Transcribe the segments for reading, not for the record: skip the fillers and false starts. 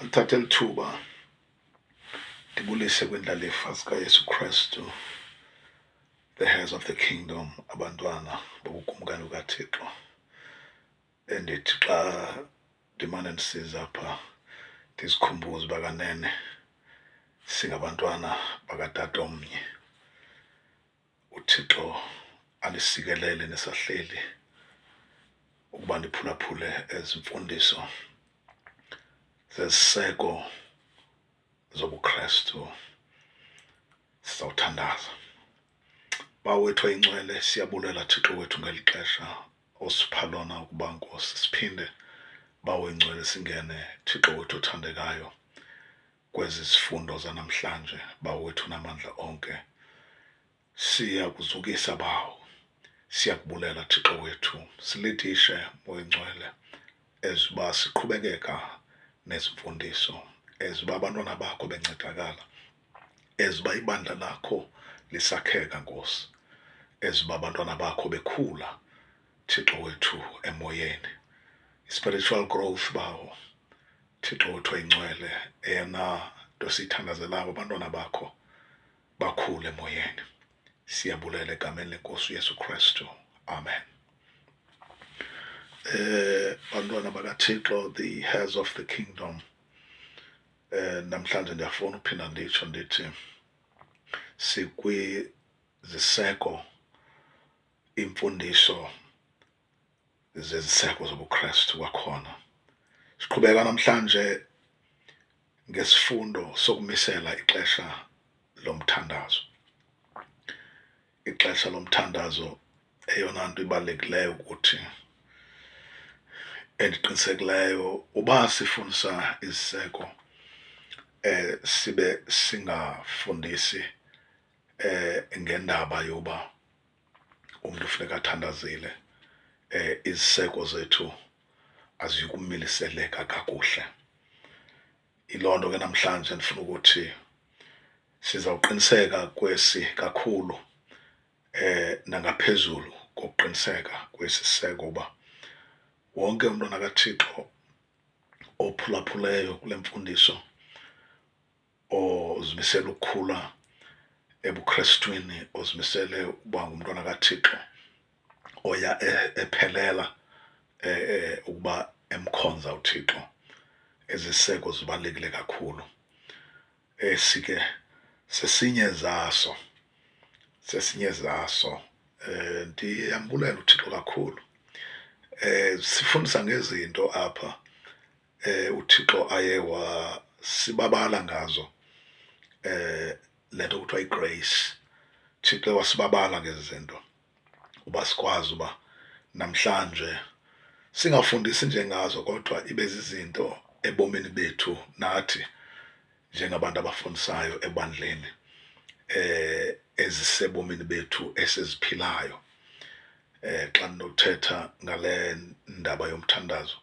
Ngithatha lithuba ndibulise kwindlalifa zikaYesu Kristu, the heirs of the kingdom, abantwana bobukumkani bukaThixo. Endithi xa ndimane ndisiza apha ndizikhumbuze bakanene singabantwana bakatata omnye. uThixo alisikelele nesahleli ukuba ndiphulaphule ezimfundiso zeziseko zobuKristu. Sizawuthandaza. Bawo wethu oyingcwele, siyabulela Thixo wethu ngeli xesha osipha lona ukuba Nkosi siphinde bawo ingcwele singene Thixo wethu othandekayo kwezi zifundo zanamhlanje. Bawo wethu namandla onke, siyakuzukisa bawo, siyakubulela Thixo wethu, silidishe moya ingcwele ezuba siqhubekeka nezimfundiso, ezuba abantwana bakho bencedakala, ezuba ibandla lakho lisakheka Nkosi, ezuba abantwana bakho bekhula Thixo wethu emoyeni, spiritual growth bawo Thixo wethu oyingcwele, eyona nto siyithandazelayo abantwana bakho bakhule emoyeni. Siyabulela egameni lenkosi uYesu Kristu, amen. Bantwana bakaThixo, the heirs of the kingdom, namhlanje ndiyafuna uphinda nditsho ndithi sikwiziseko, imfundiso zeziseko zobuKristu kwakhona. Siqhubeka namhlanje ngesifundo sokumisela ixesha lomthandazo. Ixesha lomthandazo eyona nto ibalulekileyo ukuthi endiqinisekileyo uba sifundisa iziseko sibe singafundisi ngendaba yoba umntu ufuneka athandazile, iziseko zethu aziyikumiliseleka kakuhle. Yiloo nto ke namhlanje ndifuna ukuthi sizawuqiniseka kwesi kakhulu nangaphezulu kokuqiniseka kwesi siseko uba wonke umntwana kaThixo ophulaphuleyo kule mfundiso, ozimisele ukukhula ebuKrestwini, ozimisele uba ngumntwana kaThixo, oya ephelela ukuba emkhonza uThixo, eziseko zibalulekile kakhulu. Sike sesinye zaso, ndiyambulela uThixo kakhulu. Sifundisa ngezinto apha uThixo aye wasibabala ngazo, le nto kuthiwa igrace. Thixo wasibabala ngezi zinto uba sikwazi uba namhlanje singafundisi nje ngazo, kodwa ibe zizinto ebomini bethu nathi njengabantu abafundisayo ebandleni, ezisebomini bethu esiziphilayo. Xa ndinothetha ngale ndaba yomthandazo,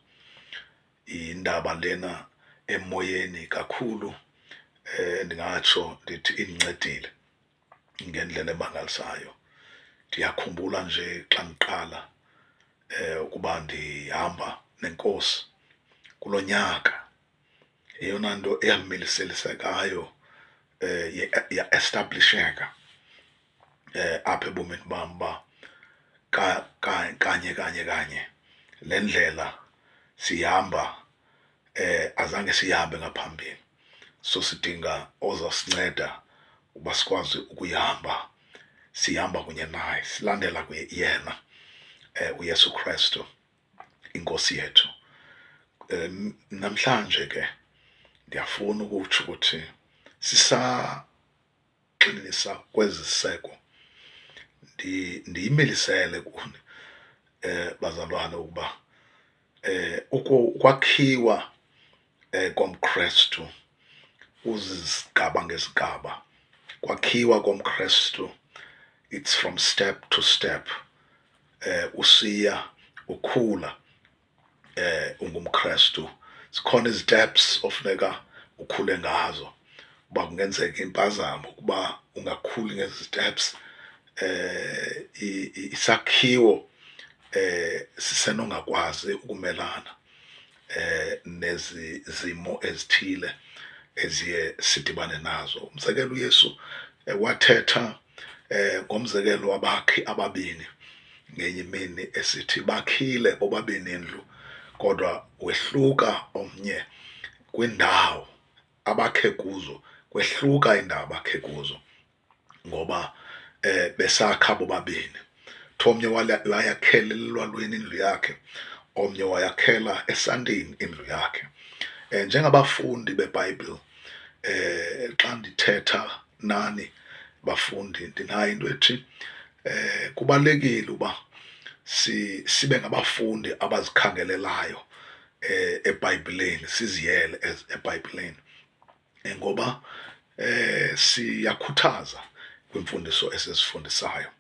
indaba lena emoyeni kakhulu, ndingatsho ndithi indincedile ngendlela emangalisayo. Ndiyakhumbula nje xa ndiqala ukuba ndihamba nenkosi kulo nyaka, eyona nto eyamiliselisekayo ya-establisheka apha ebomini bam uba kanye le ndlela sihamba, azange siyihambe ngaphambili, so sidinga ozasinceda uba sikwazi ukuyihamba, sihamba kunye naye, silandela yena uYesu Kristu inkosi yethu. Namhlanje ke ndiyafuna ukutsho ukuthi sisaqinisa kwezi ziseko, ndiyimilisele kuni bazalwane ukuba ukwakhiwa komKristu uzizigaba ngezigaba. Kwakhiwa komKristu, it's from step to step. Usiya ukhula ungumKristu, zikhona isteps ofuneka ukhule ngazo. Uba kungenzeka impazamo ukuba ungakhuli ngezi steps, isakhiwo sisenongakwazi ukumelana nezimo ezithile eziye sidibane nazo. Umzekelo uYesu wathetha ngomzekelo wabakhi ababini ngenye imini esithi bakhile bobabini indlu, kodwa wehluka omnye kwindawo abakhe kuzo, kwehluka indawo abakhe kuzo ngoba besakha bobabini. Omnye wayakhela elwalweni indlu yakhe, omnye wayakhela esandini indlu yakhe. Njengabafundi beBhayibhile, xa ndithetha nani bafundi, ndinayo into ethi kubalulekile uba sibe ngabafundi abazikhangelelayo eBhayibhileni, siziyele eBhayibhileni, ngoba siyakhuthaza kwimfundiso esisifundisayo,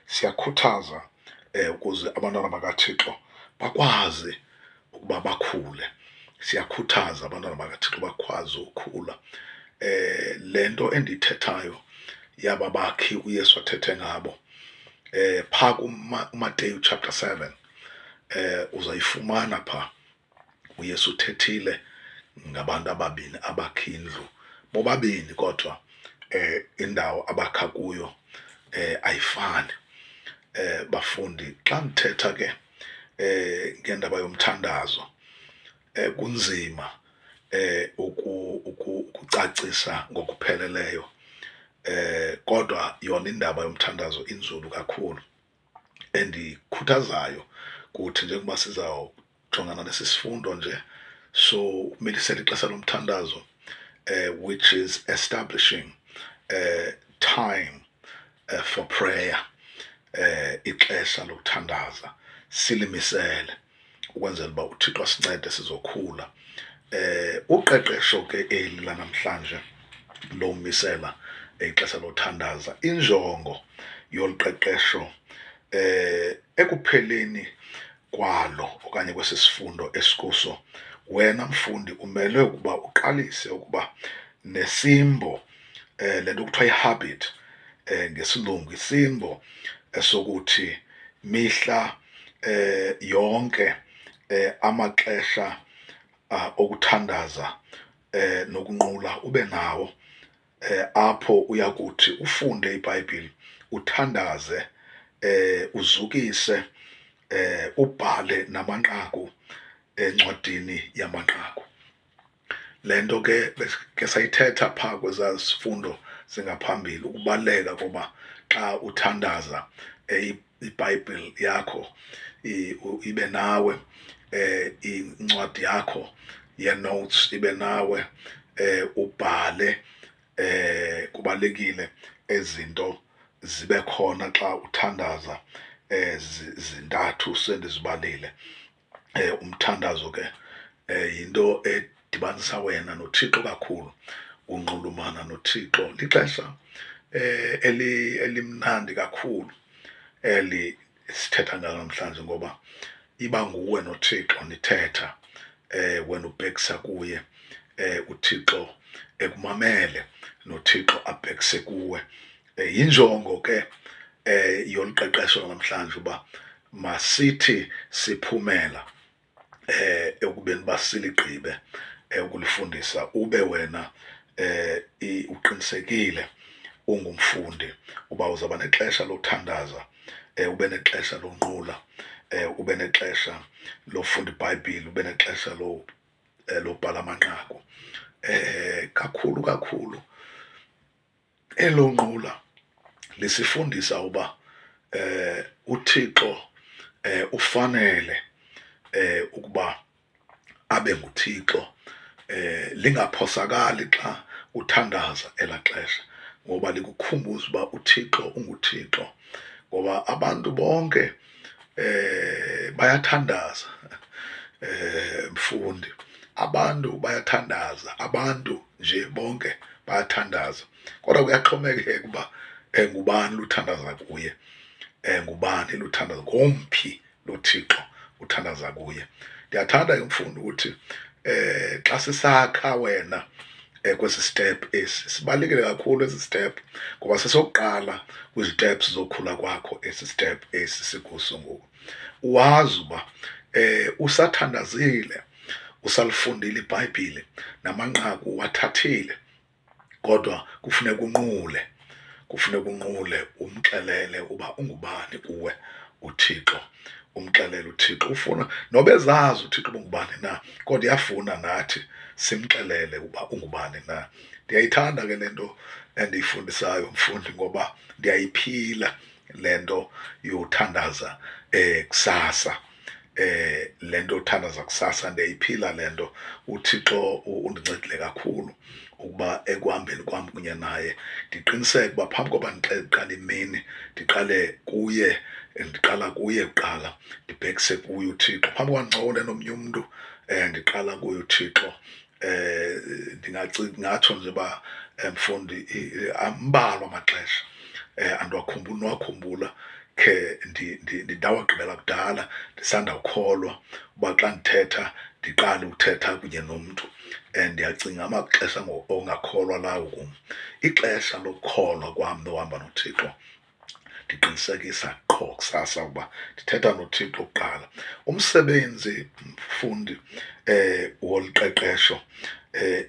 siyakhuthaza ukuze abantwana bakaThixo bakwazi ukuba bakhule, siyakhuthaza abantwana bakaThixo bakwazi ukukhula. Le nto endiyithethayo yaba bakhi uYesu athethe ngabo phaa kuMateyu chapter 7 uzayifumana phaa. uYesu uthethile ngabantu ababini abakha indlu, bobabini kodwa indawo abakha kuyo ayifani. Bafundi, xa ndithetha ke ngendaba yomthandazo, kunzima ukucacisa ngokupheleleyo, kodwa yona indaba yomthandazo inzulu kakhulu. Endikhuthazayo kuthi njengoba sizawujongana nesi sifundo nje, so umilisela ixesha lomthandazo, which is establishing time for prayer, ixesha lokuthandaza, silimisele ukwenzela uba uThixo asincede sizokhula. Uqeqesho ke eli lanamhlanje lomisela ixesha lothandaza, injongo yolu qeqesho ekupheleni kwalo okanye kwesi sifundo esikuso, wena mfundi umele ukuba uqalise ukuba nesimbo, le nto kuthiwa yi-habit ngesilungu, isimbo esokuthi mihla yonke amaxesha okuthandaza nokunqula ube nawo, apho uyakuthi ufunde iBhayibhile, uthandaze, uzukise, ubhale namanqaku encwadini yamanqaku. Le nto ke sayithetha phaa kwezaa sifundo zingaphambili, ukubaluleka koba xa uthandaza iBhayibhile yakho ibe nawe, incwadi yakho ye-notes ibe nawe, ubhale. Kubalulekile ezinto zibe khona xa uthandaza, zintathu sendizibalile. Umthandazo ke yinto edibanisa wena noThixo kakhulu, unxulumana noThixo. Lixesha elimnandi kakhulu eli sithetha ngalo namhlanje, ngoba iba nguwe noThixo nithetha, wena ubhekisa kuye, uThixo ekumamele, noThixo abhekise kuwe. Yinjongo ke yolu qeqesho namhlanje uba masithi siphumela ekubeni uba siligqibe ukulifundisa, ube wena uqinisekile ungumfundi uba uzawuba nexesha lothandaza, ube nexesha lonqula, ube nexesha lofunda iBhayibhile, ube nexesha lobhala amanqaku. Kakhulu elo nqula lisifundisa uba uThixo ufanele ukuba abe nguThixo, lingaphosakali xa uthandaza elaa xesha, ngoba likukhumbuza uba uThixo unguThixo. Ngoba abantu bonke bayathandaza, mfundi, abantu bayathandaza, abantu nje bonke bayathandaza, kodwa kuyaxhomekeka uba ngubani luthandaza kuye, ngubani luthandaza, ngomphi lo Thixo uthandaza kuye. Ndiyathanda ke mfundi ukuthi xa sisakha wena kwesi step esi, sibalulekile kakhulu esi step, ngoba sesokuqala kwiziteps zokhula kwakho esi step esi sikuso ngoku. Uwazi uba usathandazile, usalifundile iBhayibhile namanqaku wathathile, kodwa kufuneka unqule umxelele uba ungubani kuwe uThixo. Umxelele uThixo, ufuna noba ezazi uThixo uba ungubani na, kodwa iyafuna nathi simxelele uba ungubani na. Ndiyayithanda ke le nto endiyifundisayo mfundi, ngoba ndiyayiphila le nto yothandaza kusasa. Le nto yothandaza kusasa ndiyayiphila le nto. UThixo undincedile kakhulu ukuba ekuhambeni kwam kunye naye ndiqiniseke uba phambi koba ndiqala imini ndiqala kuye kuqala, ndibhekise kuye uThixo. Phambi koba ndincokole nomnye umntu ndiqala kuye uThixo. Ndingatsho nje uba mfundi, ambalwa amaxesha andiwakhumbuli nowakhumbula khe ndawagqibela kudala ndisandawukholwa uba xa ndithetha ndiqale uthetha kunye nomntu. Ndiyacinga amaxesha ongakholwa lawo kum. Ixesha lokukholwa kwam nohamba noThixo ndiqinisekisa qho kusasa uba ndithetha noThixo kuqala. Umsebenzi mfundi wolu qeqesho,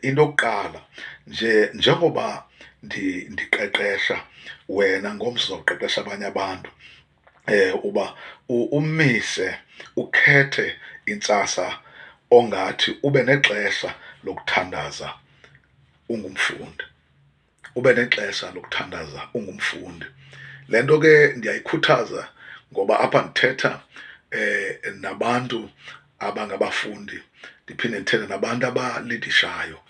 into yokuqala njengoba ndiqeqesha wena ngomso uzawuqeqesha abanye abantu, uba umise ukhethe intsasa ongathi ube nexesha lokuthandaza ungumfundi, ube nexesha lokuthandaza ungumfundi. Le nto ke ndiyayikhuthaza ngoba apha ndithetha nabantu abangabafundi, ndiphinde ndithethe nabantu abalidishayo.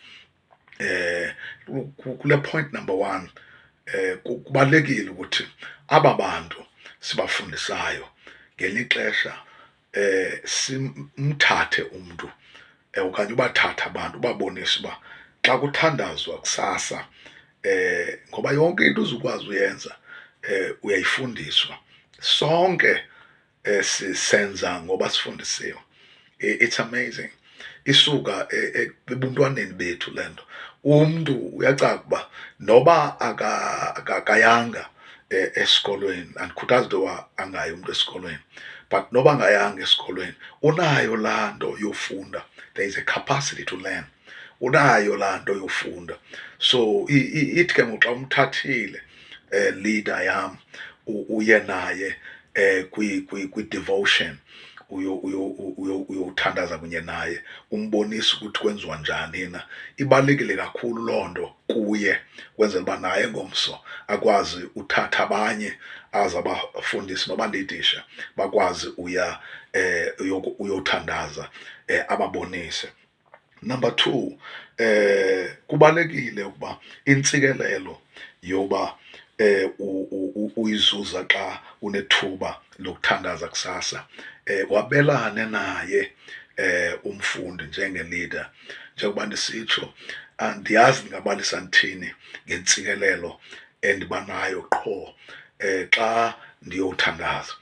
Kule point number 1, kubalulekile ukuthi aba bantu sibafundisayo ngelinye ixesha simthathe umntu okanye ubathathe abantu ubabonise uba xa kuthandazwa kusasa, ngoba yonke into uzukwazi uyenza uyayifundiswa. Sonke sisenza ngoba sifundisiwe. It's amazing. Isuka ebuntwaneni bethu le nto. Umntu uyacaca uba noba akayanga esikolweni, andikhuthazi into yoba angayi umntu esikolweni, but noba angayanga esikolweni unayo laa nto yofunda. There is a capacity to learn. Unayo laa nto yofunda. So ithi ke ngoku xa umthathile leader yam uye naye kwi-devotion, uyothandaza kunye naye, umbonise ukuthi kwenziwa njani na. Ibalulekile kakhulu loo nto kuye, kwenzela uba naye ngomso akwazi uthatha abanye aze abafundisi noba ndiyidisha bakwazi uyothandaza, ababonise. Number 2, kubalulekile ukuba intsikelelo yoba uyizuza xa unethuba lokuthandaza kusasa, wabelane naye umfundi njenge-leader. Njengoba ndisitsho, andiyazi ndingabalisa ndithini ngentsikelelo endiba nayo qho xa ndiyothandaza.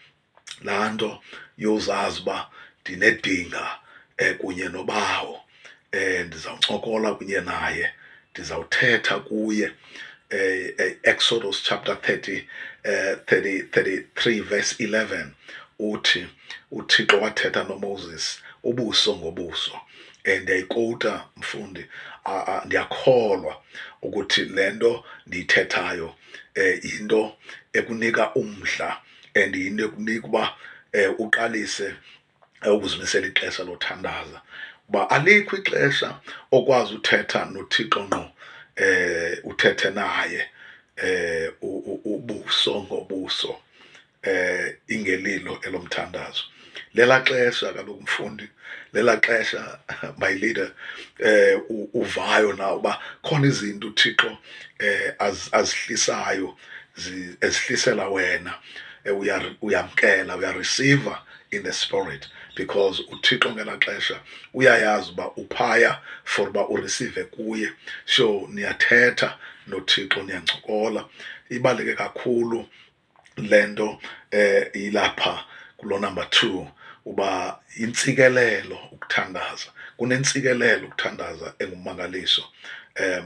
Laa nto yozazi uba ndinedinga kunye noBawo, ndizawuncokola kunye naye, ndizawuthetha kuye. Exodus chapter 33 verse 11 uthi uThixo wathetha noMoses ubuso ngobuso. Ndiyayikowuta mfundi, ndiyakholwa ukuthi le nto ndiyithethayo yinto ekunika umdla and yinto ekunika uba uqalise ukuzimisela ixesha lothandaza. Uba alikho ixesha okwazi uthetha noThixo ngqo, uthethe naye ubuso ngobuso, ingelilo elomthandazo. Lela xesha kaloku mfundi, lela xesha my leader, uvayo nawe uba khona izinto uThixo azihlisayo, ezihlisela wena, uyamkela, uyareceiva in the spirit, because uThixo ngelaa xesha uyayazi uba uphaya for uba ureceive kuye. So niyathetha noThixo, niyancokola. Ibaluleke kakhulu le nto ilapha kulo number 2, uba intsikelelo ukuthandaza. Kunentsikelelo ukuthandaza engummangaliso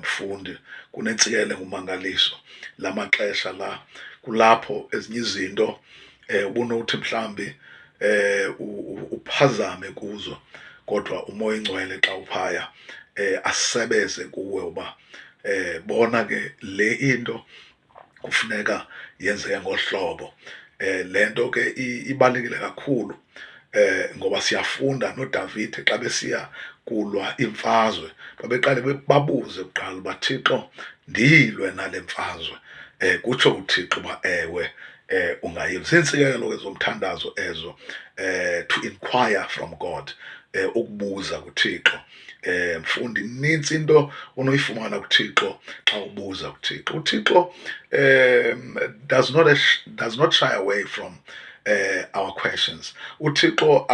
mfundi, kunentsikelelo engummangaliso. La maxesha la kulapho ezinye izinto ubunothi mhlawumbi uphazame kuzo, kodwa umoya oyingcwele xa uphaya asebeze kuwe uba bona ke le into kufuneka yenzeke ngohlobo. Lento ke ibalekile kakhulu ngoba siyafunda noDavide xa besiya kulwa imfazwe babeqale babuze kuqala uba Thixo ndiyilwe nale mfazwe, kutsho uThixo uba ewe ungayilwa. Ziintsikelelo ke zomthandazo ezo, to inquire from God, ukubuza kuThixo. Mfundi, inintsi into onoyifumana kuThixo xa ubuza kuThixo. UThixo does not shy away from our questions. UThixo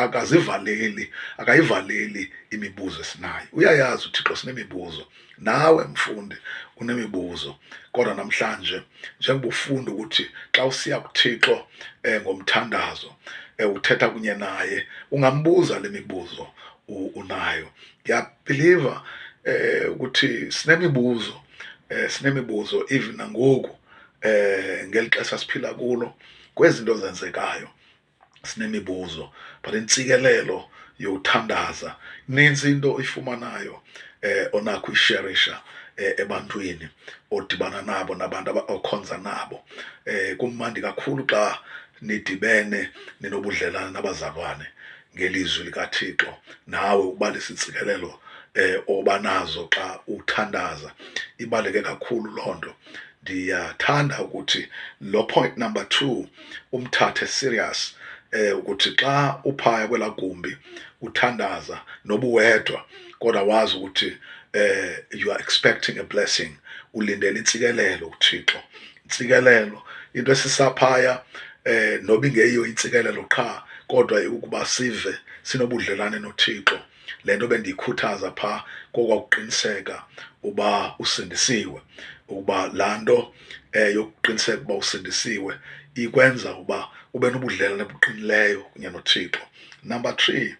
akayivaleli imibuzo esinayo. Uyayazi uThixo sinemibuzo, nawe mfundi unemibuzo, kodwa namhlanje njengoba ufunda ukuthi xa usiya kuThixo ngomthandazo uthetha kunye naye, ungambuza le mibuzo unayo. Ngiyabhiliva ukuthi sinemibuzo even nangoku ngeli xesha siphila kulo, kwezinto zenzekayo sinemibuzo, but intsikelelo yothandaza inintsi into oyifumanayo onakho uyisherisha ebantwini odibana nabo nabantu okhonza nabo. Kumandi kakhulu xa nidibene ninobudlelwane nabazalwane ngelizwi likaThixo, nawe ubalisa intsikelelo obanazo xa uthandaza. Ibaleke kakhulu loo nto. Ndiyathanda ukuthi lo point number 2 umthathe serious, ukuthi xa uphaya kwelaa gumbi uthandaza nobuwedwa, kodwa wazi ukuthi you are expecting a blessing, ulindele intsikelelo kuThixo. Intsikelelo into esisaphaya noba ingeyiyo intsikelelo qha, kodwa ukuba sive sinobudlelwane noThixo. Le nto bendiyikhuthaza phaa kokwakuqiniseka uba usindisiwe, ukuba laa nto yokuqiniseka uba usindisiwe ikwenza uba ube nobudlelwane obuqinileyo kunye noThixo. Number 3,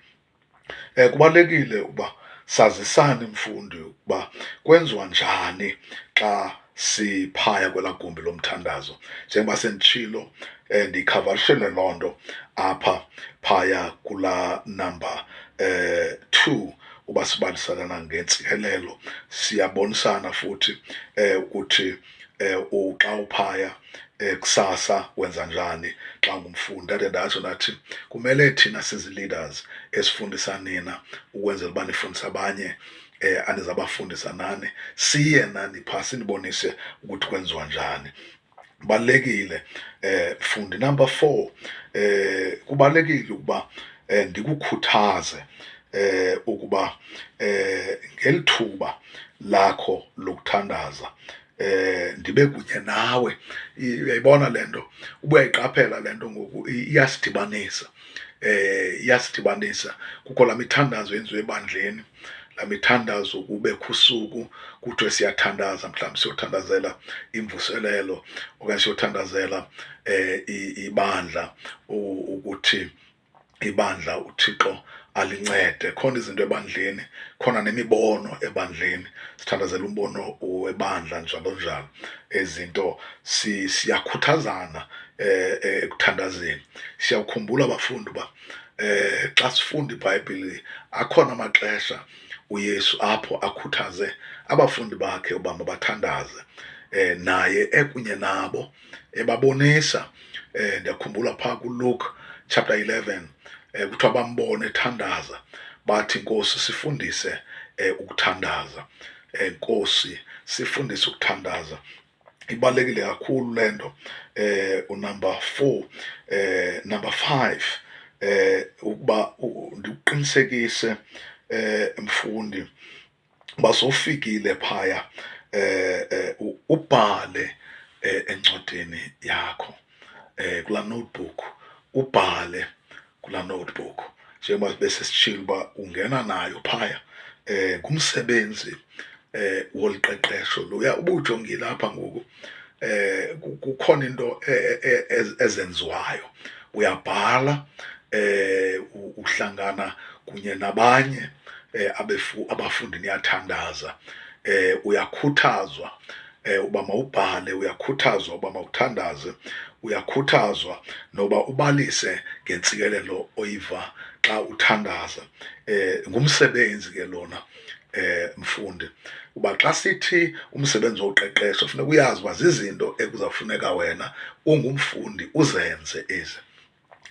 kubalulekile uba sazisane mfundi ukuba kwenziwa njani xa siphaya kwelaa gumbi lomthandazo. Njengoba senditshilo ndiyikhavarishele loo nto apha phaya kulaa number 2, uba sibaliselana ngentsikelelo. Siyabonisana futhi ukuthi xa uphaya kusasa wenza njani xa ungumfundi. Ndade ndatsho nathi kumele thina sizi-leaders esifundisa nina ukwenzela uba nifundise abanye anizabafundisa nani, siye nani phaa sinibonise ukuthi kwenziwa njani. Kubalulekile fundi. Number 4, kubalulekile ukuba ndikukhuthaze ukuba ngeli thuba lakho lokuthandaza ndibe kunye nawe. Uyayibona le nto, uba uyayiqaphela le nto ngoku iyasidibanisa, iyasidibanisa. Kukho laa mithandazo yenziwe ebandleni, laa mithandazo kubekho usuku kuthiwe siyathandaza, mhlawumbi siyothandazela imvuselelo okanye siyothandazela ibandla, ukuthi ibandla uThixo alincede. Khona izinto ebandleni, khona nemibono ebandleni, sithandazela umbono webandla njalo njalo. Ezinto siyakhuthazana ekuthandazeni. Siyawukhumbula abafundi uba xa sifunda iBhayibhile akhona amaxesha uYesu apho akhuthaze abafundi bakhe uba mabathandaze, naye ekunye nabo ebabonisa. Ndiyakhumbula phaa kuLuke chapter 11 kuthiwa bambone ethandaza, bathi Nkosi sifundise ukuthandaza, Nkosi sifundise ukuthandaza. Ibalulekile kakhulu le nto. Unumber 4, number 5, ukuba ndikuqinisekise mfundi uba sowufikile phaya ubhale encwadini yakho, kulaa notebook, ubhale kulaa notebook. Njengoba besesitshilo uba ungena nayo phaya, ngumsebenzi woliqeqesho lo. Uba ujongile apha ngoku kukhona into ezenziwayo. Uyabhala, uhlangana kunye nabanye abafundi niyathandaza, uyakhuthazwa uba mawubhale, uyakhuthazwa uba mawuthandaze, uyakhuthazwa noba ubalise ngentsikelelo oyiva xa uthandaza ngumsebenzi ke lona mfundi, uba xa sithi umsebenzi woqeqesho funeka uyazi uba zizinto ekuzawufuneka wena ungumfundi uzenze ezi.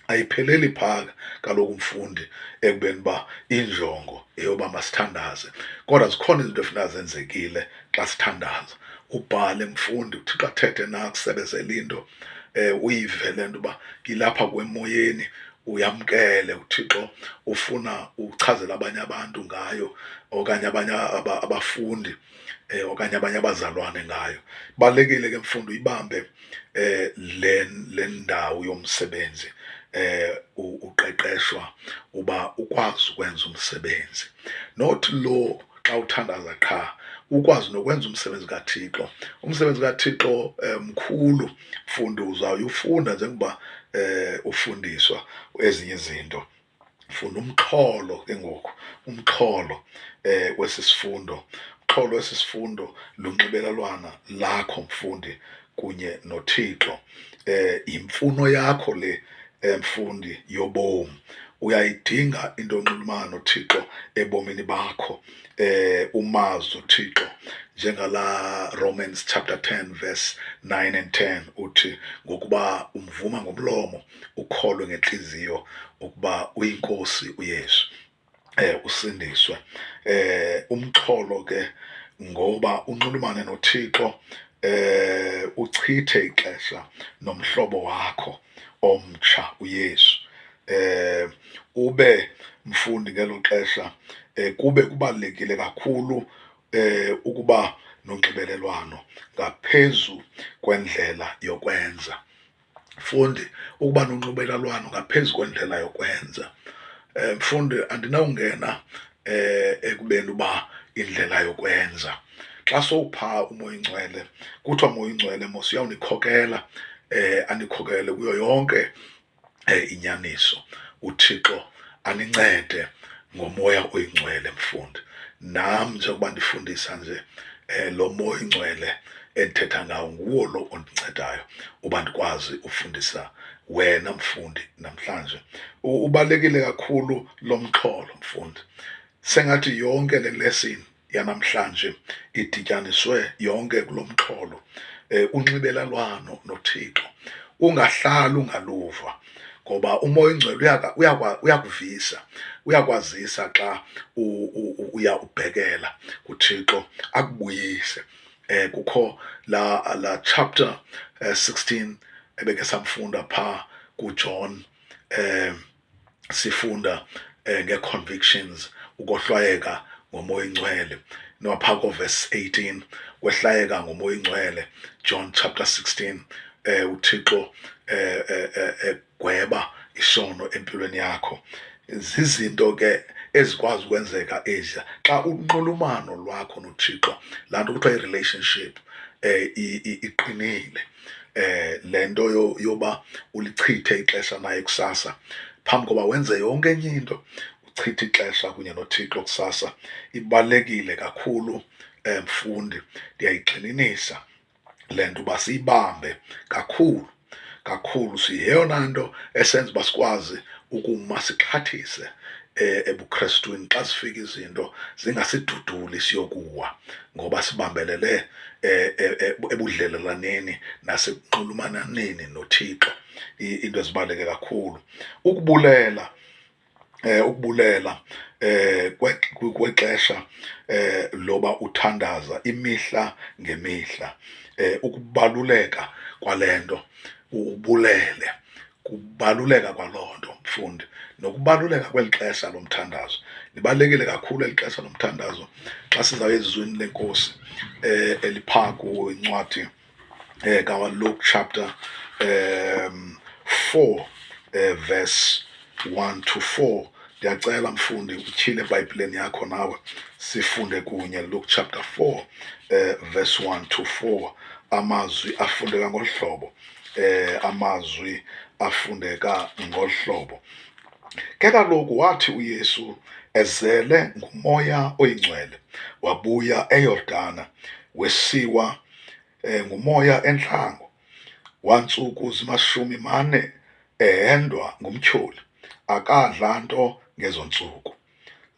Ayipheleli phaa kaloku mfundi ekubeni uba injongo yeyoba masithandaze, kodwa zikhona izinto efuneka zenzekile xa sithandaza. Ubhale mfundi, uThixo athethe nawe akusebezele into, uyive le nto uba ilapha kwemoyeni, uyamkele uThixo ufuna uchazela abanye abantu ngayo, okanye abanye abafundi okanye abanye abazalwane ngayo. Balulekile ke mfundi uyibambe le ndawo yomsebenzi, uqeqeshwa uba ukwazi ukwenza umsebenzi, not lo xa uthandaza qha, ukwazi nokwenza umsebenzi kaThixo. Umsebenzi kaThixo mkhulu mfundi, uzawuyufunda njengoba ufundiswa ezinye izinto. Funda umxholo ke ngoku, umxholo wesi sifundo. Umxholo wesi sifundo lunxibelelwano lakho mfundi kunye noThixo. Yimfuno yakho le mfundi yobomi, uyayidinga into yonxulumano noThixo ebomini bakho. Umazi uThixo njengala Romans chapter 10 verse 9 and 10 uthi, ngokuba umvuma ngomlomo ukholwe ngenhliziyo ukuba uyinkosi uYesu usindiswe. Umxholo ke ngoba unxulumane noThixo, uchithe ixesha nomhlobo wakho omtsha uYesu. Ube mfundi ngelo xesha kube kubalulekile kakhulu ukuba nonxibelelwano ngaphezu kwendlela yokwenza. Mfundi, ukuba nonxibelelwano ngaphezu kwendlela yokwenza. Mfundi, andinawungena ekubeni uba indlela yokwenza. Xa sowuphaa uMoya Oyingcwele, kuthiwa Moya Oyingcwele mos uyawunikhokela, anikhokele kuyo yonke inyaniso. UThixo anincede ngoMoya Oyingcwele mfundi. Nam njengokuba ndifundisa nje, lo Moya Oyingcwele endithetha ngawo nguwo lo ondincedayo uba ndikwazi ufundisa wena mfundi namhlanje. Ubalulekile kakhulu lo mxholo mfundi. Sengathi yonke le lesson yanamhlanje idityaniswe yonke kulo mxholo. Unxibelelwano noThixo, ungahlali ungaluva, ngoba uMoya Oyingcwele uyakuvisa, uyakwazisa xa uya ubhekela kuThixo akubuyise. Kukho la chapter 16 ebeke samfunda phaa kuJohn, sifunda nge-convictions, ukohlwayeka ngoMoya Oyingcwele. Nophaa verse 18, kwehlwayeka ngoMoya Oyingcwele. John chapter 16, uThixo gweba isono empilweni yakho. Zizinto ke ezikwazi ukwenzeka ezi xa unxulumano lwakho noThixo, laa nto kuthiwa i-relationship iqinile. Le nto yoba ulichithe ixesha naye kusasa phambi koba wenze yonke enye into, uchithe ixesha kunye noThixo kusasa, ibalulekile kakhulu mfundi. Ndiyayigxininisa le nto uba siyibambe kakhulu kakhulu. Siyeyona nto esenza uba sikwazi ukuma sixhathise ebuKrestwini xa zifika izinto zingasiduduli siyokuwa, ngoba sibambelele ebudlelelaneni nasekunxulumananeni noThixo, into ezibaluleke kakhulu. Ukubulela kwexesha loba uthandaza imihla ngemihla, ukubaluleka kwale nto, ubulele, kubaluleka kwaloo nto mfundi, nokubaluleka kweli xesha lomthandazo. Libalulekile kakhulu eli xesha lomthandazo. Xa sizawuya ezizwini lenkosi eliphaa kwincwadi kaLuke chapter 4 verse 1 to 4, ndiyacela mfundi utyhile eBhayibhileni yakho nawe sifunde kunye. Luke chapter 4 verse 1 to 4. Amazwi afundeka ngolu hlobo, amazwi afundeka ngolu hlobo. Ke kaloku wathi uYesu ezele nguMoya Oyingcwele, wabuya eYordane, wesiwa ngumoya entlango, wantsuku 40 ehendwa ngumtyholi, akadla nto ngezonsuku.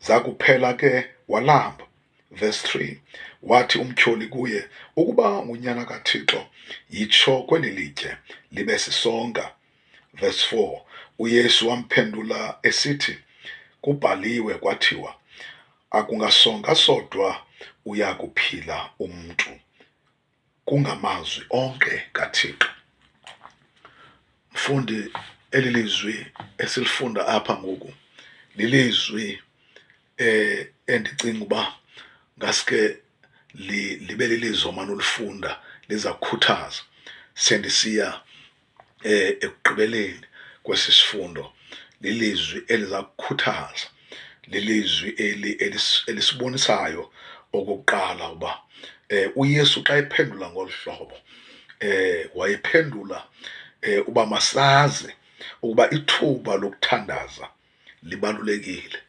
Zakuphela ke walamba. Verse 3, wathi umtyholi kuye, ukuba ngunyana kaThixo, yitsho kweli litye libe sisonka. Verse 4, uYesu wamphendula esithi, kubhaliwe kwathiwa, akungasonga sodwa uya kuphila umntu. Kungamazwi onke kaThixo. Mfundi, eli lizwi esilifunda apha ngoku lilizwi endicinga uba ngaske libe lilizwi omane ulifunda liza kukhuthaza. Sendisiya ekugqibeleni kwesi sifundo. Lilizwi eliza kukhuthaza, lilizwi elisibonisayo okokuqala uba uYesu xa ephendula ngolu hlobo wayephendula uba masazi ukuba ithuba lokuthandaza libalulekile.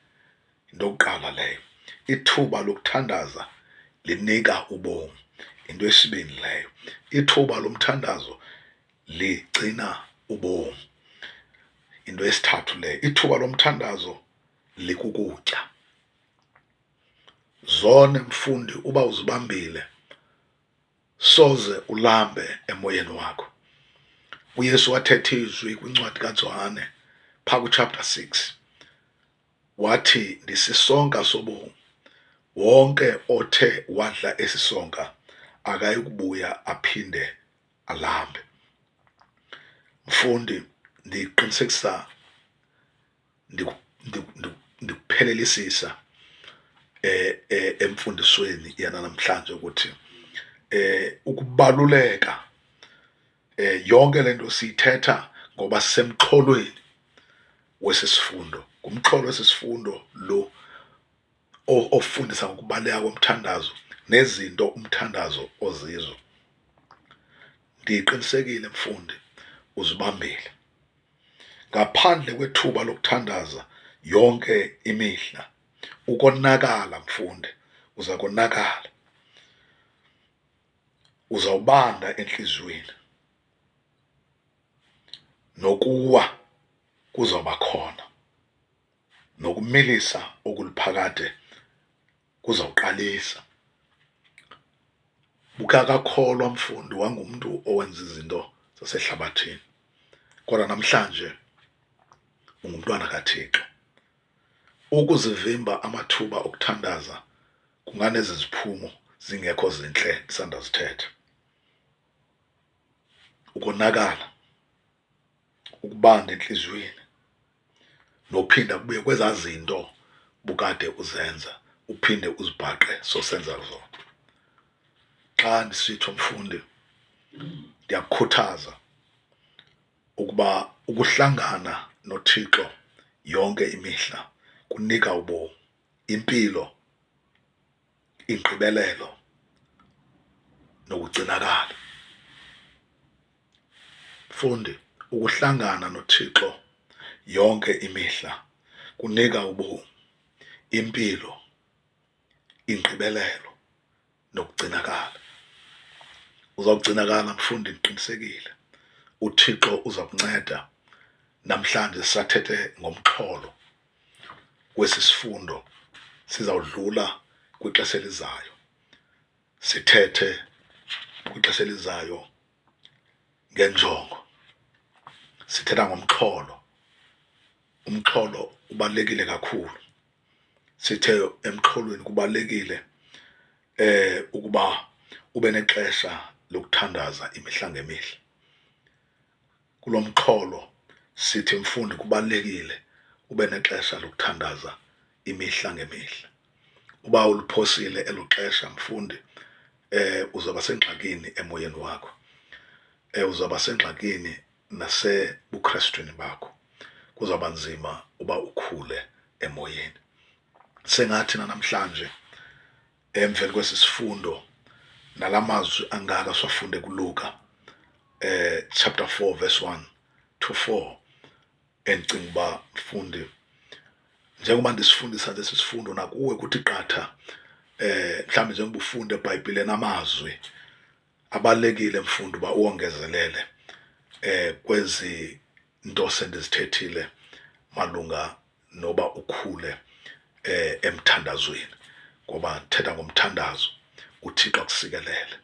Into yokuqala leyo, ithuba lokuthandaza linika ubomi. Into yesibini leyo, ithuba lomthandazo ligcina ubomi. Into yesithathu leyo, ithuba lomthandazo likukutya. Zone mfundi, uba uzibambile soze ulambe emoyeni wakho. uYesu wathetha izwi kwincwadi kaJohane phaa kuchapter 6, wathi ndisisonka sobomi, wonke othe wadla esi sonka akayi kubuya aphinde alambe. Mfundi, ndiqinisekisa ndikuphelelisisa emfundisweni yanamhlanje ukuthi ukubaluleka yonke lento siyithetha ngoba sisemxholweni wesisifundo. Ngumxholo wesisifundo lo ofundisa ngokubaluleka komthandazo nezinto umthandazo ozizo. Ndiqinisekile mfundi, uzibambile. Ngaphandle kwethuba lokuthandaza yonke imihla ukonakala mfundi, uza konakala. Uzawubanda enhliziyweni, nokuwa kuzawuba khona, nokumilisa okuliphakade kuzawuqalisa. Bukakakholwa mfundi, wangumntu owenza izinto zasehlabathini, kodwa namhlanje ungumntwana kaThixo. Ukuzivimba amathuba okuthandaza kunganezi ziphumo zingekho zintle ndisandazithetha. Ukonakala, ukubanda enhliziyweni, nophinda kubuye kwezaa zinto bukade uzenza uphinde uzibhaqe sosenza zona. Xa ndisitsho mfundi, ndiyakukhuthaza ukuba ukuhlangana noThixo yonke imihla kunika ubomi, impilo, ingqibelelo nokugcinakala. Mfundi, ukuhlangana noThixo yonke imihla kunika ubomi, impilo, ingqibelelo nokugcinakala. Uzawugcinakala mfundi, ndiqinisekile. uThixo uza kunceda. Namhlanje sisathethe ngomxholo kwesi sifundo, sizawudlula kwixesha elizayo sithethe kwixesha elizayo ngenjongo. Sithetha ngomxholo. Umxholo ubalulekile kakhulu. Sithe emxholweni kubalulekile ukuba ube nexesha lokuthandaza imihla ngemihla. Kulo mxholo sithi mfundi kubalulekile ube nexesha lokuthandaza imihla ngemihla. Uba uliphosile elo xesha mfundi, uzawuba sengxakini emoyeni wakho, uzawuba sengxakini nasebuKrestwini bakho. Kuzawuba nzima uba ukhule emoyeni. Sengathi namhlanje emveni kwesi sifundo nala mazwi angaka siwafunde kuLuka chapter 4 verse 1 to 4, endicinga uba mfundi, njengoba ndisifundisa lesi sifundo nakuwe kuthi qatha mhlawumbe njengoba ufunda eBhayibhileni amazwi abalulekile mfundi uba uwongezelele kwezi nto sendizithethile malunga noba ukhule emthandazweni, ngoba ndithetha ngomthandazo, uThixo akusikelele.